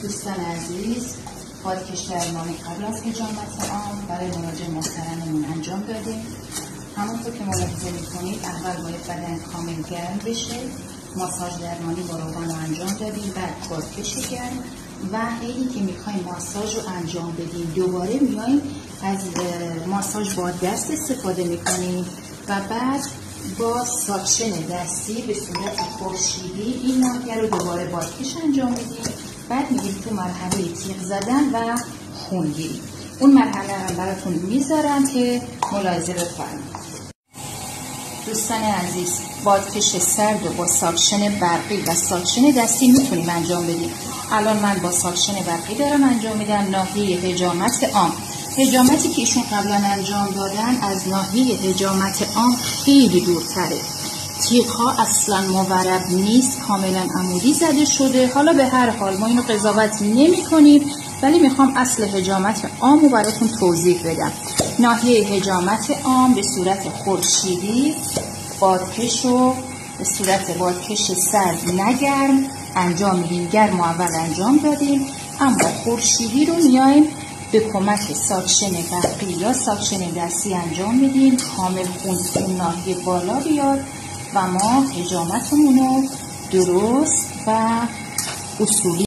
دوستان عزیز، پادکش درمانی قبل از حجامت عام برای مراجع محترممون انجام دادیم. همونطور که ملاحظه میکنید اول باید بدن کامل گرم بشه. ماساژ درمانی با روغن رو انجام دادیم، بعد پادکش گرم و حینی که میخوایم ماساژ رو انجام بدیم دوباره میایم از ماساژ با دست استفاده میکنیم و بعد با ساکشن دستی به صورت خورشیدی این ناحیه رو دوباره پادکش انجام میدیم. بعد میگیم تو مرحله تیغ زدن و خونگیری. اون مرحله رو براتون میذارم که ملاحظه بفرمایید. دوستان عزیز، بادکش سرد و با ساکشن برقی و ساکشن دستی میتونیم انجام بدیم. الان من با ساکشن برقی دارم انجام میدم ناحیه حجامت عام. حجامتی که ایشون قبلا انجام دادن از ناحیه حجامت عام خیلی دورتره. تیغ‌ها اصلا مورب نیست، کاملا عمودی زده شده. حالا به هر حال ما اینو قضاوت نمی کنیم، ولی میخوام اصل حجامت عام رو براتون توضیح بدم. ناحیه حجامت عام به صورت خورشیدی بادکش رو به صورت بادکش سرد نگرم انجام میدیم. گرم اول انجام دادیم، اما خورشیدی رو میایم به کمک ساکشن برقی یا ساکشن دستی انجام میدیم. کامل خون ناحیه بالا بیاد و ما حجامتمون رو درست و اصولی